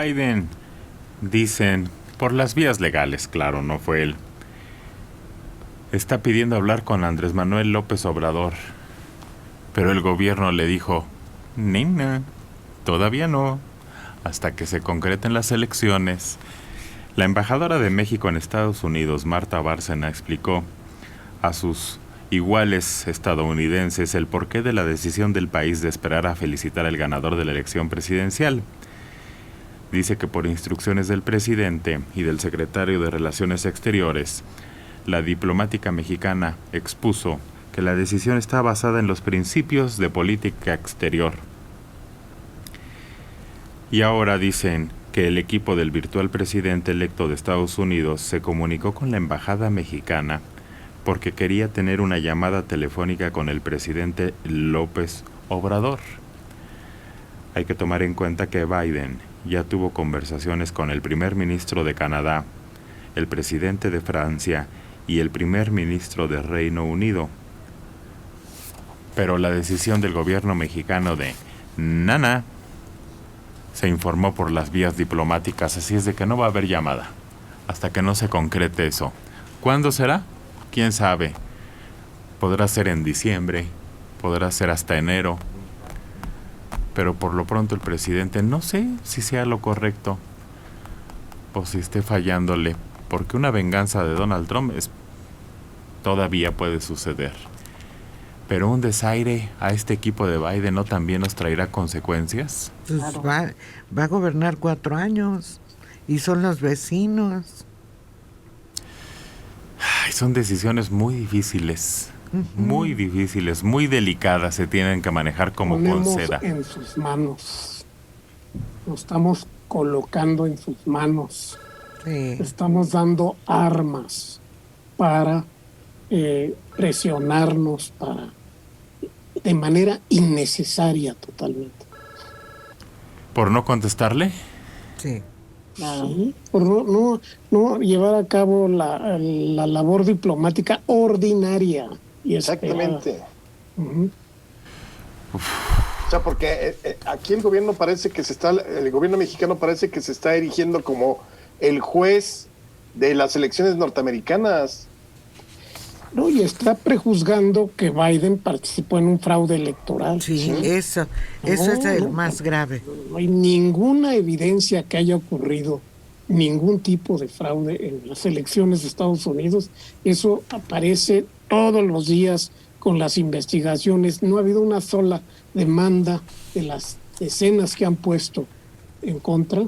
Biden, dicen, por las vías legales, claro, no fue él, está pidiendo hablar con Andrés Manuel López Obrador. Pero el gobierno le dijo, Nina, todavía no, hasta que se concreten las elecciones. La embajadora de México en Estados Unidos, Marta Bárcena, explicó a sus iguales estadounidenses el porqué de la decisión del país de esperar a felicitar al ganador de la elección presidencial. Dice que por instrucciones del presidente y del secretario de Relaciones Exteriores, la diplomática mexicana expuso que la decisión está basada en los principios de política exterior. Y ahora dicen que el equipo del virtual presidente electo de Estados Unidos se comunicó con la embajada mexicana porque quería tener una llamada telefónica con el presidente López Obrador. Hay que tomar en cuenta que Biden ya tuvo conversaciones con el primer ministro de Canadá, el presidente de Francia y el primer ministro de Reino Unido. Pero la decisión del gobierno mexicano de Nana se informó por las vías diplomáticas, así es de que no va a haber llamada hasta que no se concrete eso. ¿Cuándo será? ¿Quién sabe? Podrá ser en diciembre, podrá ser hasta enero, pero por lo pronto el presidente no sé si sea lo correcto o si esté fallándole, porque una venganza de Donald Trump todavía puede suceder. Pero un desaire a este equipo de Biden no también nos traerá consecuencias. Pues claro. va a gobernar 4 años y son los vecinos. Ay, son decisiones muy difíciles, muy difíciles, muy delicadas, se tienen que manejar como con seda. En sus manos, nos estamos colocando en sus manos, sí. Estamos dando armas para presionarnos de manera innecesaria totalmente. ¿Por no contestarle? Sí. Sí, por no llevar a cabo la labor diplomática ordinaria. Y exactamente. O sea, porque aquí el gobierno mexicano parece que se está erigiendo como el juez de las elecciones norteamericanas. No, y está prejuzgando que Biden participó en un fraude electoral. Sí, eso es el más grave. No hay ninguna evidencia que haya ocurrido ningún tipo de fraude en las elecciones de Estados Unidos. Eso aparece todos los días con las investigaciones. No ha habido una sola demanda de las decenas que han puesto en contra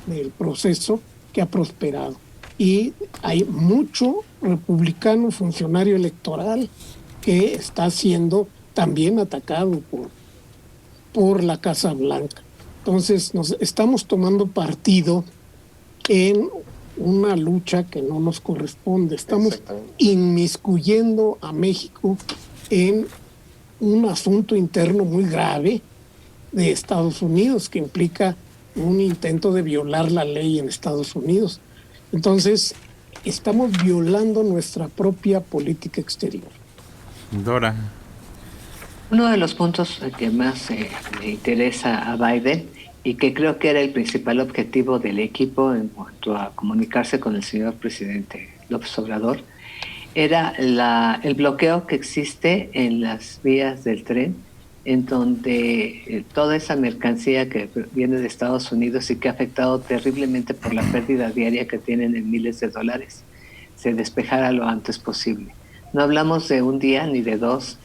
del proceso que ha prosperado. Y hay mucho republicano funcionario electoral que está siendo también atacado por la Casa Blanca. Entonces nos estamos tomando partido en una lucha que no nos corresponde. Estamos inmiscuyendo a México en un asunto interno muy grave de Estados Unidos que implica un intento de violar la ley en Estados Unidos. Entonces, estamos violando nuestra propia política exterior. Dora. Uno de los puntos que más me interesa a Biden y que creo que era el principal objetivo del equipo en cuanto a comunicarse con el señor presidente López Obrador era el bloqueo que existe en las vías del tren, en donde toda esa mercancía que viene de Estados Unidos y que ha afectado terriblemente por la pérdida diaria que tienen en miles de dólares, se despejara lo antes posible. No hablamos de un día ni de dos,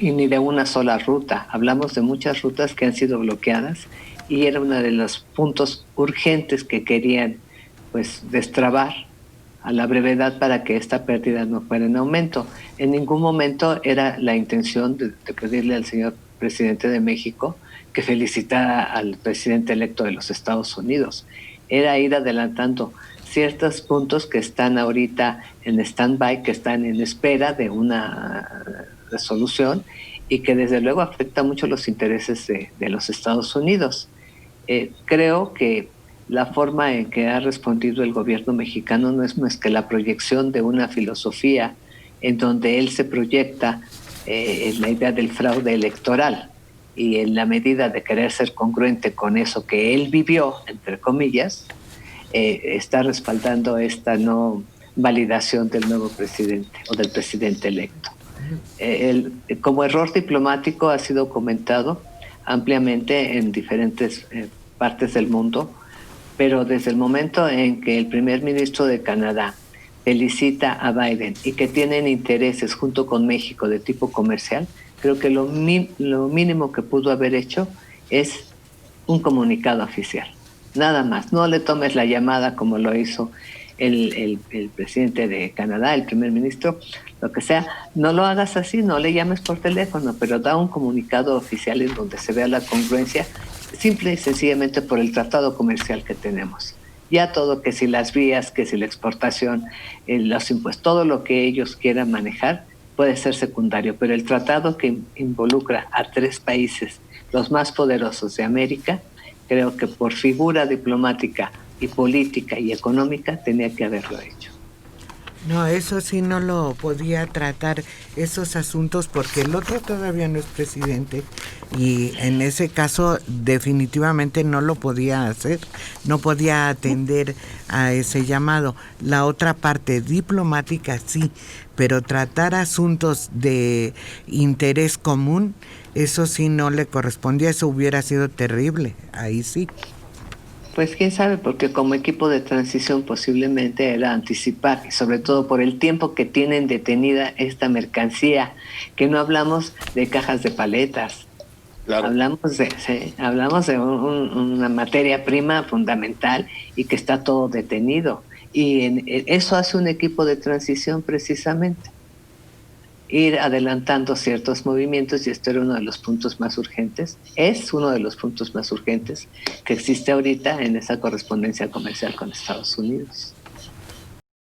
ni de una sola ruta. Hablamos de muchas rutas que han sido bloqueadas y era uno de los puntos urgentes que querían destrabar a la brevedad para que esta pérdida no fuera en aumento. En ningún momento era la intención de pedirle al señor presidente de México que felicitara al presidente electo de los Estados Unidos. Era ir adelantando ciertos puntos que están ahorita en stand-by, que están en espera de una resolución y que desde luego afecta mucho los intereses de los Estados Unidos. Creo que la forma en que ha respondido el gobierno mexicano no es más que la proyección de una filosofía en donde él se proyecta en la idea del fraude electoral. y en la medida de querer ser congruente con eso que él vivió, entre comillas, está respaldando esta no validación del nuevo presidente o del presidente electo. Como error diplomático ha sido comentado ampliamente en diferentes partes del mundo, pero desde el momento en que el primer ministro de Canadá felicita a Biden y que tienen intereses junto con México de tipo comercial, creo que lo mínimo que pudo haber hecho es un comunicado oficial. Nada más, no le tomes la llamada como lo hizo el presidente de Canadá, el primer ministro, lo que sea, no lo hagas así, no le llames por teléfono, pero da un comunicado oficial en donde se vea la congruencia, simple y sencillamente por el tratado comercial que tenemos. Ya todo, que si las vías, que si la exportación, los impuestos, todo lo que ellos quieran manejar puede ser secundario, pero el tratado que involucra a 3 países, los más poderosos de América, creo que por figura diplomática y política y económica tenía que haberlo hecho. No, eso sí no lo podía tratar, esos asuntos, porque el otro todavía no es presidente y en ese caso definitivamente no lo podía hacer, no podía atender a ese llamado. La otra parte diplomática sí, pero tratar asuntos de interés común, eso sí no le correspondía, eso hubiera sido terrible, ahí sí. Pues quién sabe, porque como equipo de transición posiblemente era anticipar, y sobre todo por el tiempo que tienen detenida esta mercancía, que no hablamos de cajas de paletas, claro. Hablamos de una materia prima fundamental y que está todo detenido. Y eso hace un equipo de transición precisamente. Ir adelantando ciertos movimientos, y esto era uno de los puntos más urgentes, es uno de los puntos más urgentes que existe ahorita en esa correspondencia comercial con Estados Unidos.